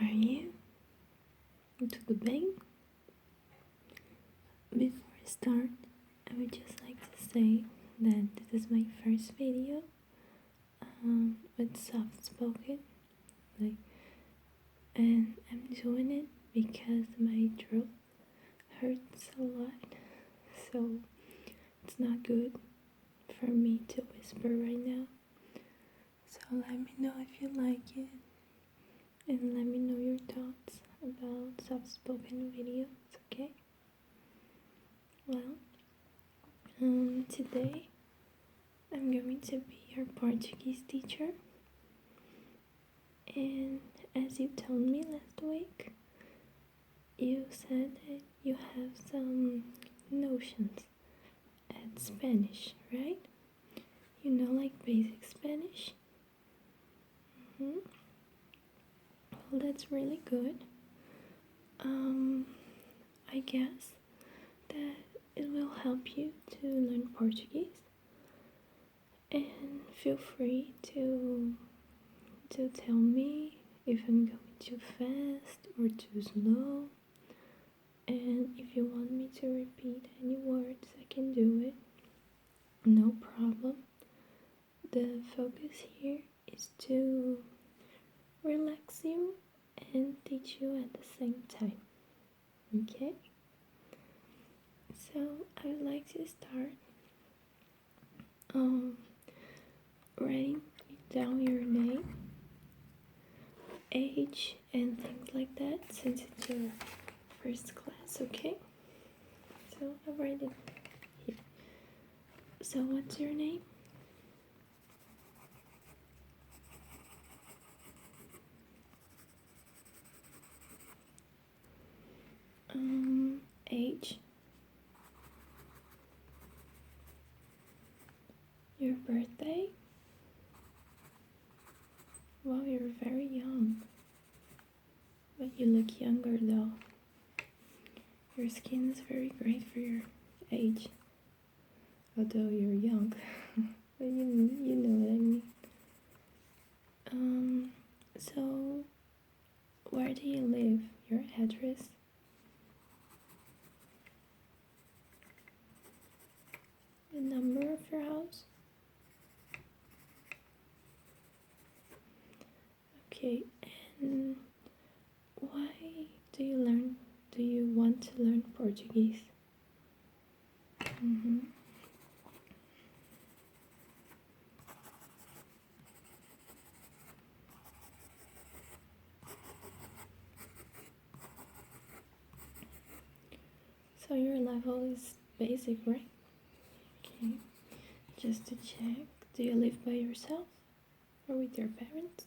are you? Tudo bem? Before I start, I would just like to say that this is my first video with soft spoken, and I'm doing it because my throat hurts a lot, so it's not good for me to whisper right now. So let me know if you like it, and let me know your thoughts about soft-spoken videos, okay? Well, today I'm going to be your Portuguese teacher, and as you told me last week, you said that you have some notions at Spanish, right? You know, like basic Spanish? Well, that's really good. I guess that it will help you to learn Portuguese, and feel free to tell me if I'm going too fast or too slow, and if you want me to repeat any words, I can do it, no problem. The focus here is to relax you and teach you at the same time, okay? So I would like to start writing down your name, age, and things like that, since it's your first class, okay? So I'll write it here. So what's your name? Age, your birthday. Wow, you're very young, but you look younger though. Your skin is very great for your age, although you're young. But you know what I mean. So where do you live? Your address? The number of your house? Okay, and why do you want to learn Portuguese? So your level is basic, right? Okay, just to check, do you live by yourself or with your parents?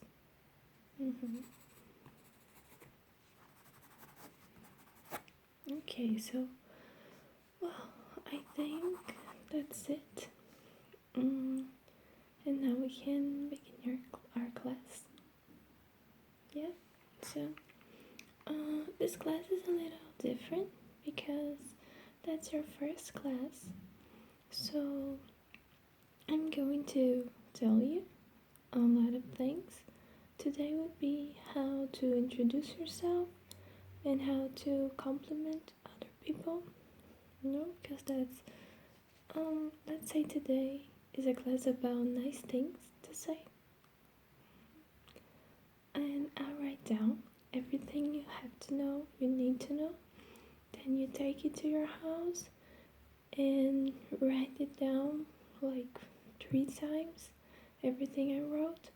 Okay, so, well, I think that's it. And now we can begin our class. Yeah, so this class is a little different because that's your first class. So I'm going to tell you a lot of things. Today would be how to introduce yourself and how to compliment other people, because that's, let's say today is a class about nice things to say. And I'll write down everything you have to know, you need to know. Then you take it to your house and write it down like 3 times, everything I wrote.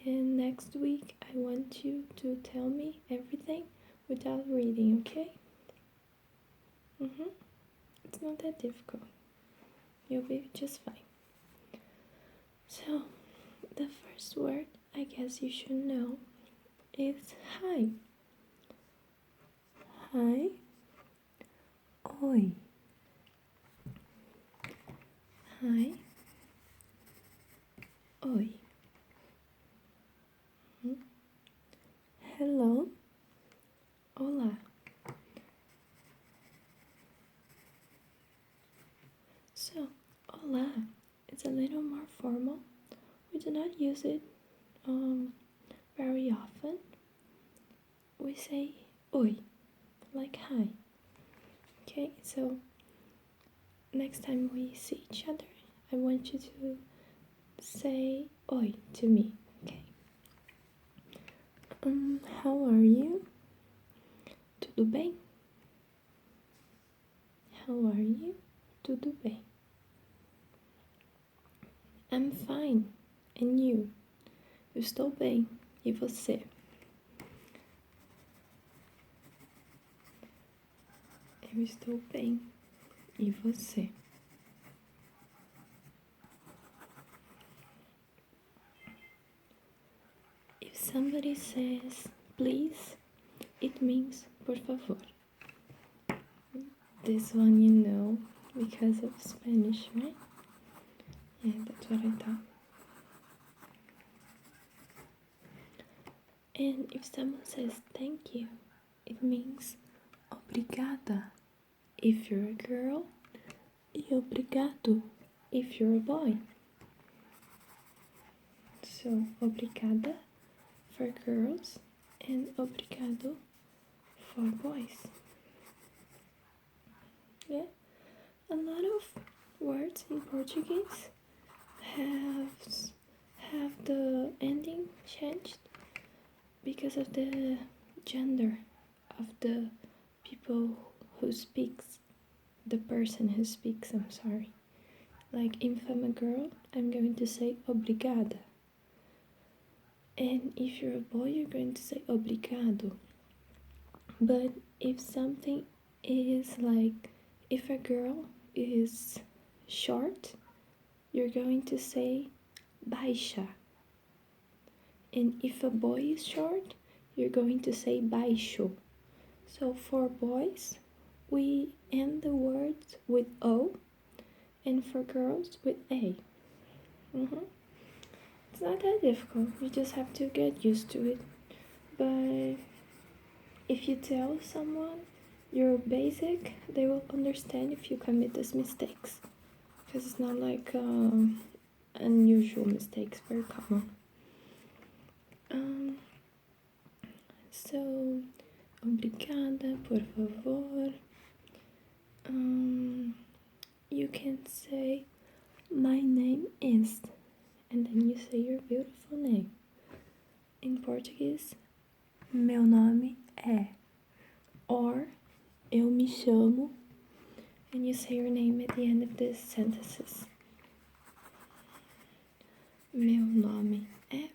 And next week I want you to tell me everything without reading, okay? It's not that difficult. You'll be just fine. So, the first word I guess you should know is hi. Hi. Oi. Hi. Oi. Hello. Olá. So, olá is a little more formal. We do not use it very often, we say oi, like hi. Okay, so next time we see each other, I want you to say oi to me, okay? How are you? Tudo bem? How are you? Tudo bem. I'm fine. And you? Eu estou bem. E você? Eu estou bem. E você? If somebody says please, it means por favor. This one you know because of Spanish, right? Yeah, that's what I thought. And if someone says thank you, it means obrigada if you're a girl, e obrigado if you're a boy. So, obrigada for girls and obrigado for boys. Yeah, a lot of words in Portuguese have the ending changed because of the gender of the people who speaks, the person who speaks, I'm sorry. Like if I'm a girl, I'm going to say obrigada. And if you're a boy, you're going to say obrigado. But if something is like, if a girl is short, you're going to say baixa. And if a boy is short, you're going to say baixo. So for boys, we end the words with O, and for girls with A. It's not that difficult, you just have to get used to it. But if you tell someone you're basic, they will understand if you commit these mistakes. Because it's not like unusual mistakes, very common. So, obrigada, por favor. You can say, my name is, and then you say your beautiful name. In Portuguese, meu nome é, or eu me chamo, and you say your name at the end of these sentences. Meu nome é,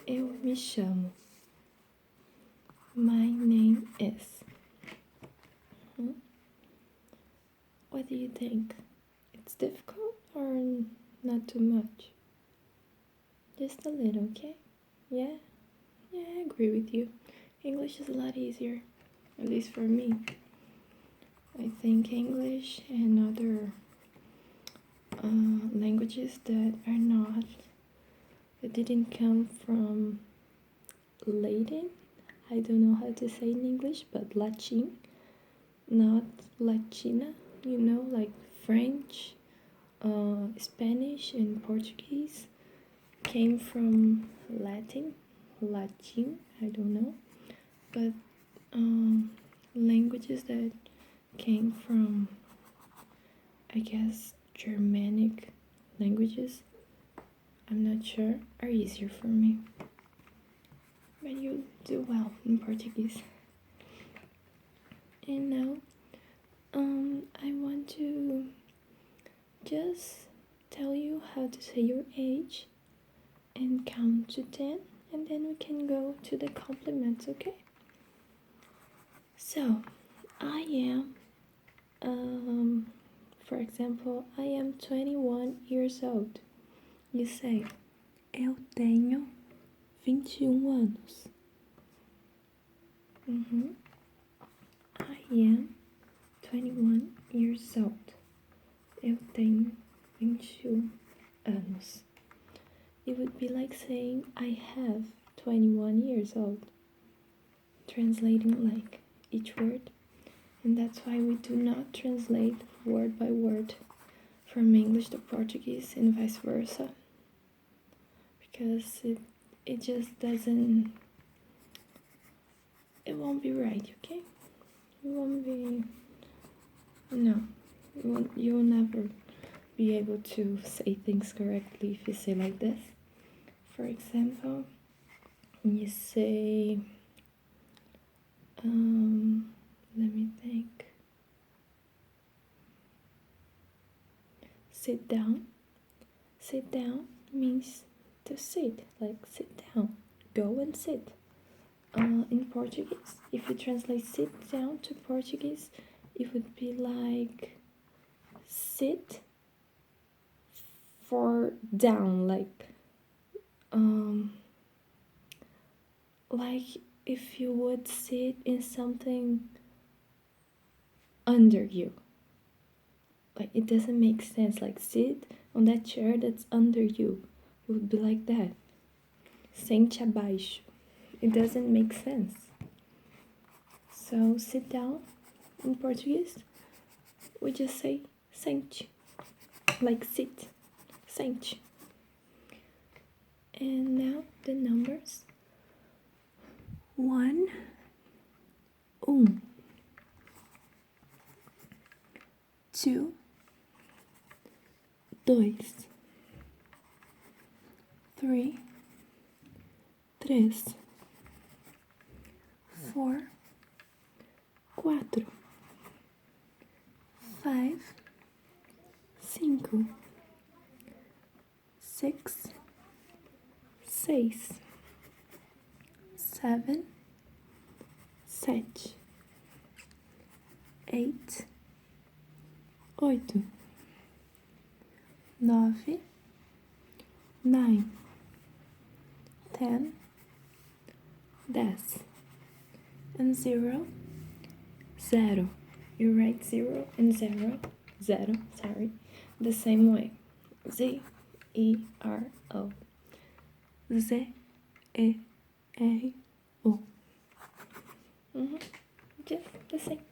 eu me chamo. My name is. What do you think? It's difficult or not too much? Just a little, okay? Yeah? Yeah, I agree with you. English is a lot easier, at least for me. I think English and other languages that didn't come from Latin, I don't know how to say in English, but Latin, not Latina, you know, like French, Spanish, and Portuguese came from Latin, I don't know, but languages that came from, I guess, Germanic languages, I'm not sure, are easier for me. But you do well in Portuguese. And now, I want to just tell you how to say your age and count to 10, and then we can go to the compliments, okay? So, I am, for example, I am 21 years old. You say, eu tenho 21 anos. I am 21 years old. Eu tenho 21 anos. It would be like saying I have 21 years old. Translating like each word. And that's why we do not translate word by word from English to Portuguese and vice versa. Because it just doesn't it won't be right, okay? It won't be, no, you will never be able to say things correctly if you say like this. For example, you say, let me think. Sit down. Sit down means to sit, like sit down. Go and sit. In Portuguese, if you translate sit down to Portuguese, it would be like sit for down, like if you would sit in something under you. Like, it doesn't make sense. Like, sit on that chair that's under you. It would be like that. Sente abaixo. It doesn't make sense. So, sit down in Portuguese, we just say sente. Like sit. Sente. And now the numbers. 1, 2, 2, 3, 4, 4, 5, 5, 6, 6, 7, 7, 8, 8, 9, 9, 10, 10, and 0, 0. You write 0 and 0, the same way. Z, E, R, O. Z, E, A, O. Just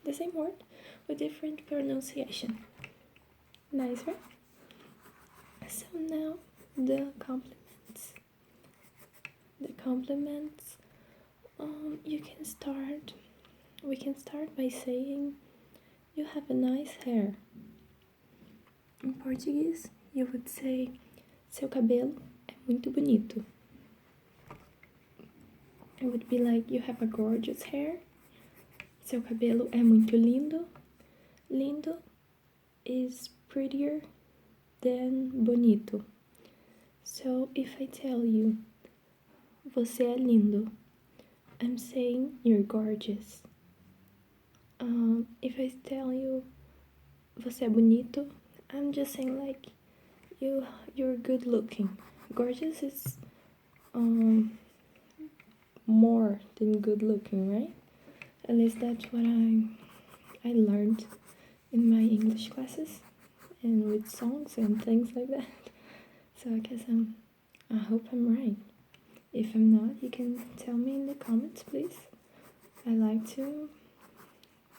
the same word with different pronunciation. Nice, right? So now the compliments. We can start by saying you have a nice hair. In Portuguese, you would say seu cabelo é muito bonito. It would be like you have a gorgeous hair. Seu cabelo é muito lindo. Lindo is prettier than bonito. So if I tell you você é lindo, I'm saying you're gorgeous. If I tell you você é bonito, I'm just saying like you're good looking. Gorgeous is more than good looking, right? At least that's what I learned in my English classes and with songs and things like that. So I guess I hope I'm right. If I'm not, you can tell me in the comments, please. I like to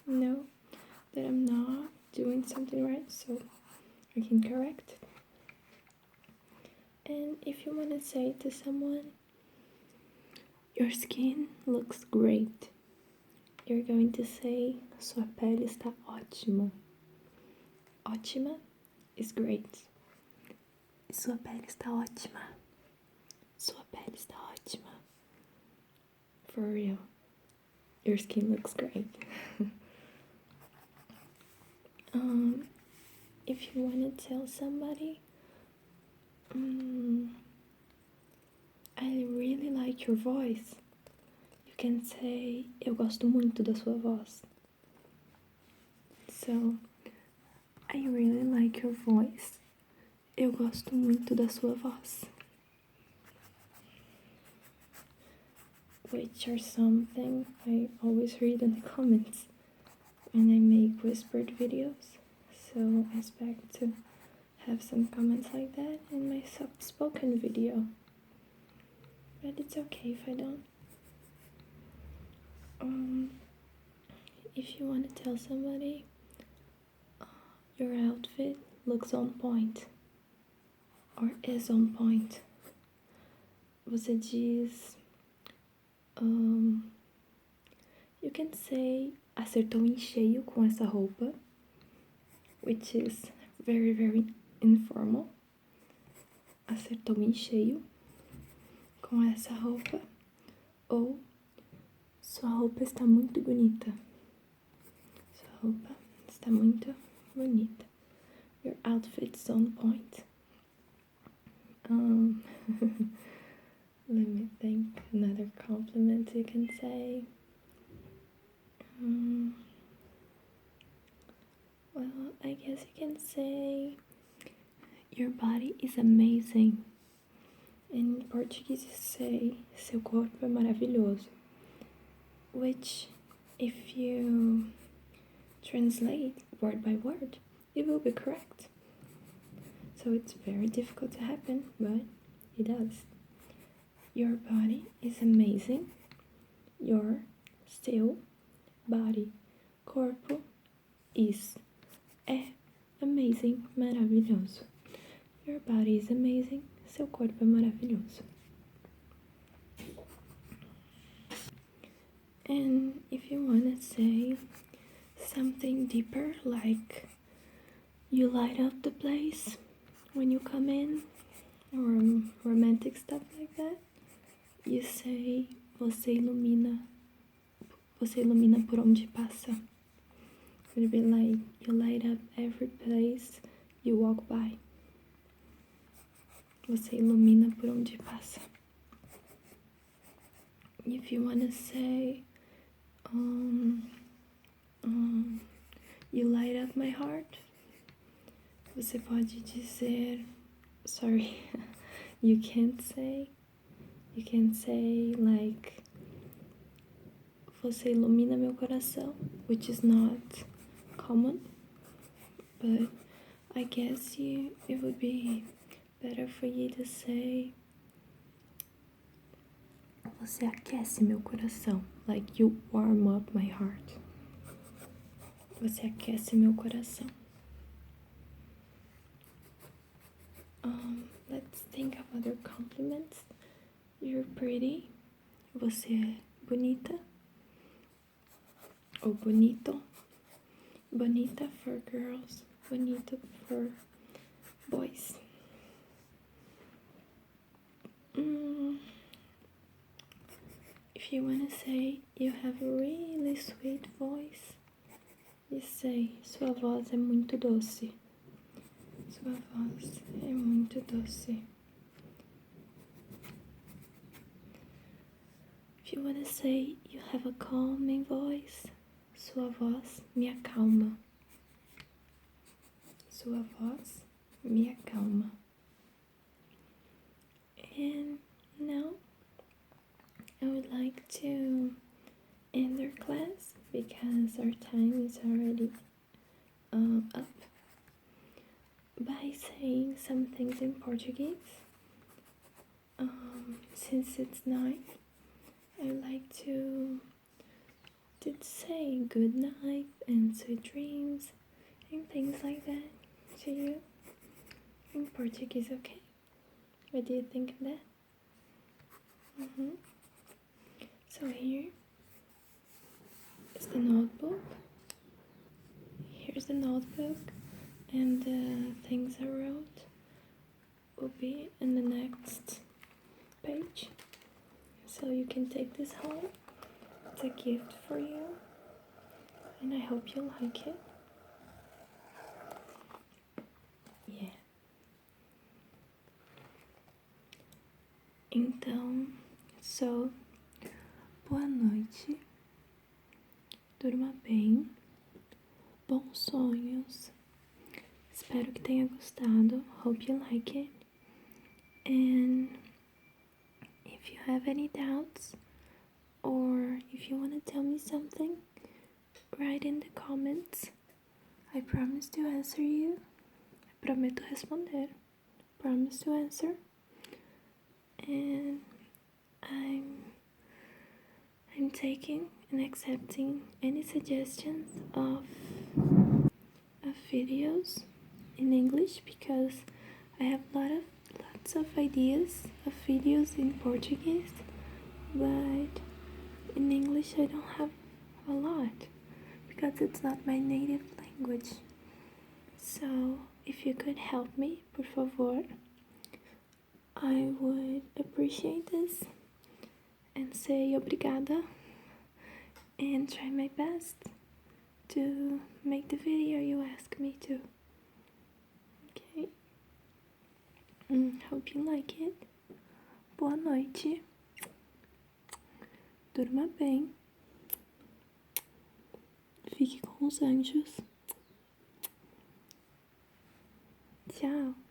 know that I'm not doing something right, so I can correct it. And if you want to say to someone, your skin looks great, you're going to say, sua pele está ótima. Ótima is great. Sua pele está ótima. Sua pele está ótima. For real. Your skin looks great. If you want to tell somebody, I really like your voice, you can say, eu gosto muito da sua voz. So, I really like your voice. Eu gosto muito da sua voz. Which are something I always read in the comments when I make whispered videos. So I expect to have some comments like that in my spoken video. But it's okay if I don't. If you want to tell somebody, your outfit looks on point. Or is on point. Você diz, You can say acertou em cheio com essa roupa, which is very, very informal. Acertou em cheio com essa roupa. Ou sua roupa está muito bonita. Sua roupa está muito bonita. Your outfit's on point. Let me think. Another compliment you can say. Well, I guess you can say your body is amazing. In Portuguese you say seu corpo é maravilhoso, which if you translate word by word, it will be correct. So it's very difficult to happen, but it does. Your body is amazing. Your seu body, corpo, is, é amazing, maravilhoso. Your body is amazing. Seu corpo é maravilhoso. And if you want to say something deeper, like you light up the place when you come in, or romantic stuff like that, you say você ilumina por onde passa. It would be like you light up every place you walk by. Você ilumina por onde passa. If you want to say you light up my heart, você pode dizer, sorry, you can say like você ilumina meu coração, which is not common, but I guess it would be better for you to say você aquece meu coração, like you warm up my heart. Você aquece meu coração. Let's think of other compliments. You're pretty. Você é bonita. Ou bonito. Bonita for girls. Bonito for boys. If you want to say you have a really sweet voice, you say sua voz é muito doce. Sua voz é muito doce. If you want to say you have a calming voice, sua voz me acalma. Sua voz me acalma. And now I would like to end our class because our time is already up, by saying some things in Portuguese. Since it's 9, I would like to say good night and sweet dreams and things like that to you in Portuguese, okay? What do you think of that? So here is the notebook. Here's the notebook, and the things I wrote will be in the next page. So you can take this home. It's a gift for you, and I hope you like it. Yeah. Então, boa noite, durma bem, bons sonhos, espero que tenha gostado, hope you like it, and if you have any doubts, or if you want to tell me something, write in the comments. I promise to answer you. Prometo responder. Promise to answer. And I'm taking and accepting any suggestions of videos in English, because I have lots of ideas of videos in Portuguese, but in English I don't have a lot because it's not my native language. So if you could help me, por favor, I would appreciate this and say obrigada and try my best to make the video you ask me to. Okay? Hope you like it. Boa noite. Durma bem. Fique com os anjos. Tchau.